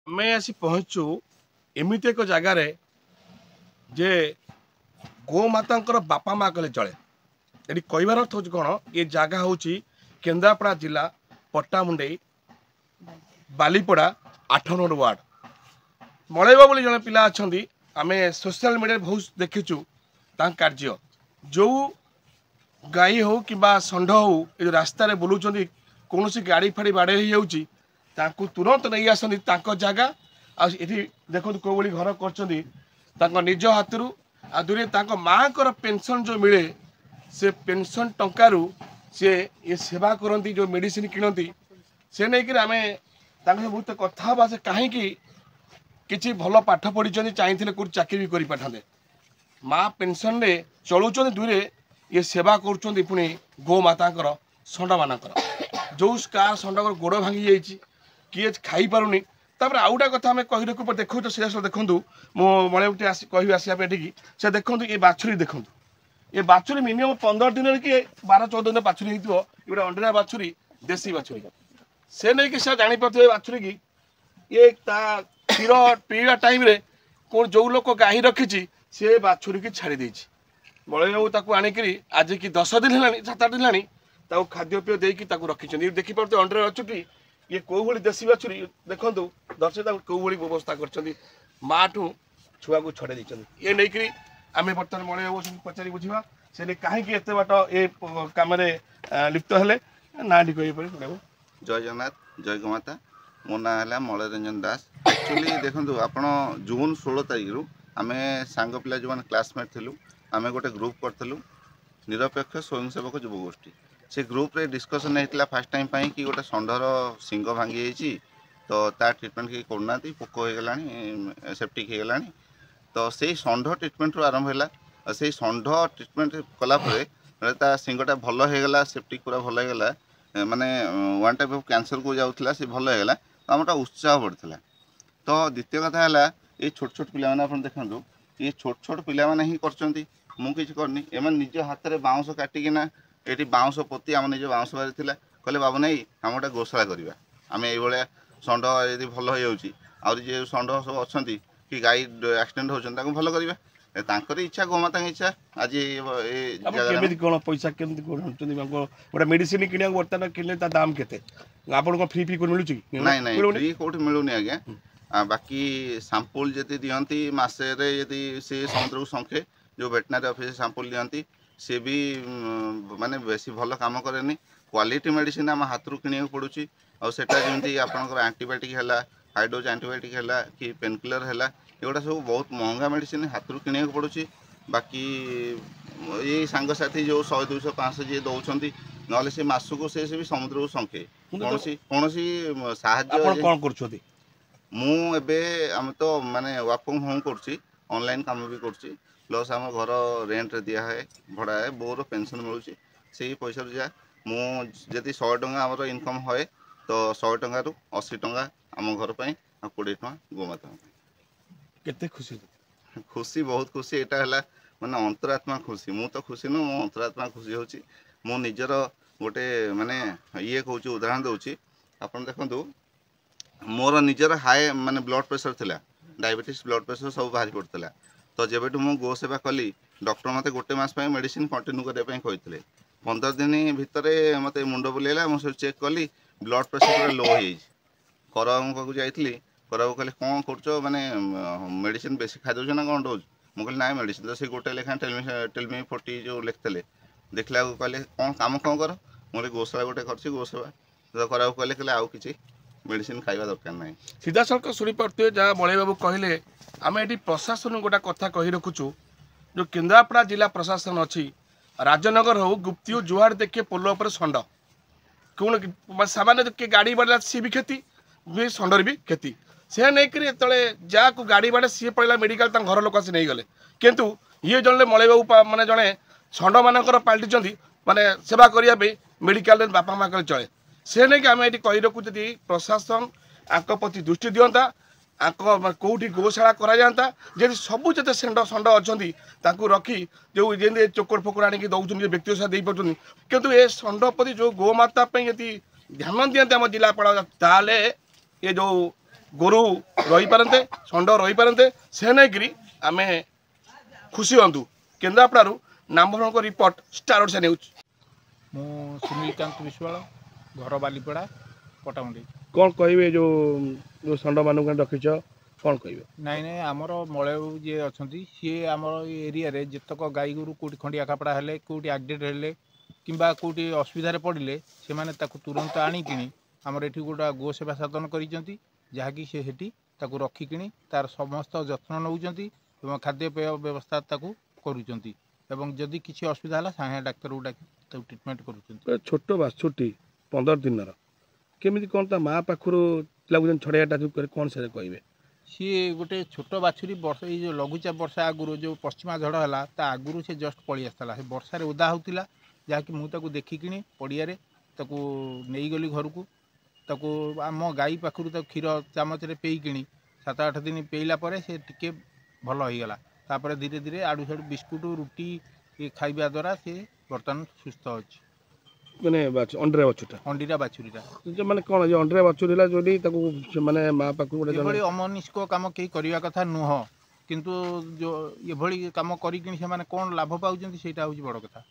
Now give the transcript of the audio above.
ଆମେ ଆସି ପହଞ୍ଚୁ ଏମିତି ଏକ ଜାଗାରେ ଯେ ଗୋମାତାଙ୍କର ବାପା ମା କହିଲେ ଚଳେ। ଏଠି କହିବାର ଅର୍ଥ ହେଉଛି କ'ଣ, ଏ ଜାଗା ହେଉଛି କେନ୍ଦ୍ରାପଡ଼ା ଜିଲ୍ଲା ପଟ୍ଟାମୁଣ୍ଡେଇ ବାଲିପଡ଼ା 8 ନମ୍ବର ୱାର୍ଡ। ମଳେଇବ ବୋଲି ଜଣେ ପିଲା ଅଛନ୍ତି, ଆମେ ସୋସିଆଲ ମିଡ଼ିଆରେ ବହୁତ ଦେଖିଛୁ ତାଙ୍କ କାର୍ଯ୍ୟ। ଯେଉଁ ଗାଈ ହେଉ କିମ୍ବା ଷଣ୍ଢ ହେଉ ଏ ଯେଉଁ ରାସ୍ତାରେ ବୁଲୁଛନ୍ତି, କୌଣସି ଗାଡ଼ି ଫାଡ଼ି ବାଡ଼େଇ ହେଇଯାଉଛି, ତାଙ୍କୁ ତୁରନ୍ତ ନେଇ ଆସନ୍ତି ତାଙ୍କ ଜାଗା। ଆଉ ଏଠି ଦେଖନ୍ତୁ କେଉଁଭଳି ଘର କରିଛନ୍ତି ତାଙ୍କ ନିଜ ହାତରୁ। ଆଉ ଦୂରେ ତାଙ୍କ ମାଆଙ୍କର ପେନସନ୍ ଯେଉଁ ମିଳେ, ସେ ପେନସନ୍ ଟଙ୍କାରୁ ସେ ଏ ସେବା କରନ୍ତି, ଯେଉଁ ମେଡ଼ିସିନ କିଣନ୍ତି। ସେ ନେଇକରି ଆମେ ତାଙ୍କ ସହ ବହୁତ କଥା ହେବା, ସେ କାହିଁକି କିଛି ଭଲ ପାଠ ପଢ଼ିଛନ୍ତି, ଚାହିଁଥିଲେ କେଉଁଠି ଚାକିରି ବି କରିପାରିଥାନ୍ତେ। ମା ପେନସନ୍ରେ ଚଳୁଛନ୍ତି, ଦୂରେ ଇଏ ସେବା କରୁଛନ୍ତି ପୁଣି ଗୋମାତାଙ୍କର ଷଣ୍ଢମାନଙ୍କର। ଯେଉଁ କାହାର ଷଣ୍ଢଙ୍କର ଗୋଡ଼ ଭାଙ୍ଗି ଯାଇଛି, କିଏ ଖାଇପାରୁନି। ତାପରେ ଆଉ ଗୋଟେ କଥା ଆମେ କହିବାକୁ ଦେଖୁଛୁ, ସେ ଦେଖନ୍ତୁ, ମୁଁ ମଳେଇଠି କହିବି ଆସିବା ପାଇଁ ଏଠିକି। ସେ ଦେଖନ୍ତୁ ଏ ବାଛୁରୀ ଦେଖନ୍ତୁ, ଏ ବାଛୁରୀ ମିନିମମ୍ 15 ଦିନରେ କି 12-14 ଦିନରେ ବାଛୁରୀ ହେଇଥିବ। ଗୋଟେ ଅଣ୍ଡିରା ବାଛୁରୀ, ଦେଶୀ ବାଛୁରୀ। ସେ ନେଇକି ସେ ଜାଣିପାରୁଥିବେ ବାଛୁରୀ କି ଇଏ ତା କ୍ଷୀର ପିଇବା ଟାଇମ୍ରେ ଯେଉଁ ଲୋକ ଗାଈ ରଖିଛି ସେ ବାଛୁରୀକି ଛାଡ଼ି ଦେଇଛି। ମଳେଇବାବୁ ତାକୁ ଆଣିକିରି ଆଜିକି 10 ଦିନ ହେଲାଣି, 7-8 ଦିନ ହେଲାଣି, ତାକୁ ଖାଦ୍ୟପେୟ ଦେଇକି ତାକୁ ରଖିଛନ୍ତି। ଦେଖିପାରୁଥିବେ ଅଣ୍ଡିରା ବାଛୁରୀ, ଇଏ କେଉଁଭଳି ଦେଶୀ ବାଛୁରୀ ଦେଖନ୍ତୁ, ଦର୍ଶକ ତାକୁ କେଉଁଭଳି ବ୍ୟବସ୍ଥା କରିଛନ୍ତି, ମାଠୁ ଛୁଆକୁ ଛଡ଼େଇ ଦେଇଛନ୍ତି। ଇଏ ନେଇକରି ଆମେ ବର୍ତ୍ତମାନ ମଳେଇବାବୁ ପଚାରି ବୁଝିବା ସେ କାହିଁକି ଏତେ ବାଟ ଏ କାମରେ ଲିପ୍ତ ହେଲେ। ନାଁଟି କହିବେ ମଳେଇବାବୁ? जय जगन्नाथ, जय गोमाता। मो ना है मलयरंजन दास। एक्चुअली देखो आप जून 16 तारिख रु आम सांग पिला जो मैंने क्लासमेट थिलु, आम गोटे ग्रुप करूँ निरपेक्ष स्वयंसेवक युवगोष्ठी। से ग्रुप रे डिस्कसन होता फास्ट टाइम पाई कि गोटे षंढर सिंग भांगी जाइए, तो ता ट्रिटमेंट कि करना, पोक हो गला, सेप्टिक हो गला। तो से षंढ ट्रिटमेंट रू आरंभ है। से षंढ ट्रिटमेंट कलापर ता सिंगटा भल होगला, सेप्टिक पूरा भल होगला, माने वन टाइप ऑफ कैंसर को जाऊला, से भल होगला। तो आमटा उत्साह बढ़ता। तो द्वितीय कथा है ये छोट छोट पिला आप देखो, ये छोट छोट पिला ही कर मुझे करनी। एम निज हाथ में बाउंस काटिकिना ये बाउंस पोती आम निज बाउंस बारी थी, कहले बाबू नहीं आम गोटे गोशाला करवा। आम ये षंढ यदि भल हो जी षंढ सब अच्छा कि गाई एक्सीडेंट होती भल करवा। तांकर इच्छा, गोमाता इच्छा। आज केमिति कोन पैसा केमिति कोन गोटे मेडिसिन किनिया वर्तमान किनले ता दाम केते आपन को फ्री को मिलुची कि नहीं नहीं फ्री कोठी मिलुनी आज्ञा। बाकी सैंपल जति दियंती मासे रे यदि से समुद्र को संखे जो वेटनरी ऑफिस सैंपल दियंती, से भी माने बेसी भल काम करेनी। क्वालिटी मेडिसिन आम हाथ रू किनिया पड़ुची। और सेटा जेमती आपनकर एंटीबायोटिक हैला, हाई डोज एंटीबायोटिक हैला कि पेन किलर हैला, एगुड़ा सब बहुत महंगा मेडिसिन हाथ रू किनिया पड़ुची। बाकी ये सांगसाथी जो 100 200 500 जी दौरान ना से मासक से भी समुद्र को संखे कौन साहाय्य कौन कर आम तो माने वर्क फ्रॉम होम कर ऑनलाइन काम भी कर प्लस आम घर रेंट रे दिया है, भड़ा है, बोर पेंशन मिलूँ से पैसा जा मुझे 100 टंका आम इनकम हुए तो 100 टंका रु 80 टंका आम घर पर 20 टंका गोमाता। केते खुशी खुशी बहुत खुशी। यहाँ है माने अंतरात्मा खुशी। मु तो खुशी नु मो अंतरात्मा खुशी होची। मो निजर गोटे माने ये कहूँ उदाहरण दूची। आपन देखंतु मोर निजर हाई माने ब्लड प्रेशर थिला, डायबिटीज ब्लड प्रेशर सब बाहरी पड़ता। तो जेबेठू मु गो सेवा कली डॉक्टर मते गोटे मास पई मेडिसिन कंटिन्यू करबा पई कहितले। 15 दिन भितर मते मुंड बुलेला, मु सब चेक कली ब्लड प्रेशर पूरा लो हो करबाबू पाखु जाइतली। करबाबू कहले कौन कर माने मेडिसिन बेसी खाई दउछ ना कौन डोज? मुझे कहली ना मेडिसिन तो से गोटे लेखा टेलमी 40 जो लिखते देखला कहले कौन काम कौन कर? मुझे गोशाला गोटे कर गोसेवा तो कराबू कहले आउ किसी मेडिसिन खाइबा दरकार नहीं। सीधा सड़क शुणी पारे जहाँ मलयबाबू कहले आम ये प्रशासन गोटा कथा कही रखुचु। जो केन्द्रापड़ा जिला प्रशासन अच्छी राजनगर हो गुप्ती हो जुआड़ देखिए पोल पर षंड कौन सामान्य किए गाड़ी बाड़ा सी भी क्षति भी षंडर भी क्षति से नहीं जहाँ को गाड़ी बाड़े सी पड़ा मेडिकल घर लोक आसी नहीं गले किंतु ये जन मलयबाबू माने जड़े षंड मानकर पाल्टी माने सेवा करने मेडिकल बापा माँ कले चले से नहीं आम ये कही रखु जदि प्रशासन आंक प्रति दृष्टि दिंता कौटी गोशाला कराता जब सबू जिते षंड षंड अच्छा रखी जो जमी चोकर फोकर आनिक दौरान व्यक्ति साथ दे पार्टी कितु ये षंड प्रति जो गोमाता यदि ध्यान दिखाते आम जिलापाल ताले ये जो गोरु रही पारते षंड रही पारते से नहीं आम खुशी हूँ केन्द्रापड़ारू नामभरण को रिपोर्ट स्टार ओडिशा न्यूज। मु सुनीलकांत विश्वाल घर बालीपड़ा पटामुंडी। कौन कहे जो जो षंड मान रखीच कौन कहे? नाई नाई आमर मलय जी अच्छा सी आमर एरिया रे जितक गाई गोरु कौटी खंडिया खापड़ा हेले कौटी एक्सीडेंट हेले किंबा कौटी असुविधा पड़े से माने ताकू तुरंत आनिकी आमर एठी गोटा गो सेवा साधन करिसेंती जहाँकि से हेटी ताकू रखिकिनी तार समस्त जत्न नौचंती एवं खाद्यपेय व्यवस्था ताकू करूचंती एवं जदि किसी असुविधा है साहे डाक्तर को डाकी ताकू ट्रीटमेंट करूचंती। छोट बाछुटी 15 दिन केमी कौन ता माँ पाखु लगुन छड़ाटा कौन से कहे? सी गोटे छोट बाछुरी वर्ष ये लघुचाप वर्षा आगुरी जो पश्चिमा झड़ है आगुरी से जस्ट पलि आसला से वर्षार ओदा होता जहाँकि मुझे देखिकी पड़िया नहीं गली घर को ताकू आम गाई पाखु क्षीर चामच पेईकिनी 7-8 दिन पेईला से टिके भल हो गला तापर धीरे धीरे आड़ू साड़ू बिस्कुट रुटी खाइबा द्वारा से बर्तमान सुस्थ अच्छी मैंने अंडा बाछुटा अंडीरा बाछुरीटा जो मैंने कौन जो अंडा बाछुरीला जो मैंने माँ पाखु ये अमनिष्क काम कहीं करवा कथा नुह किंतु जो ये काम करी कौन लाभ पाँच से बड़ कथा।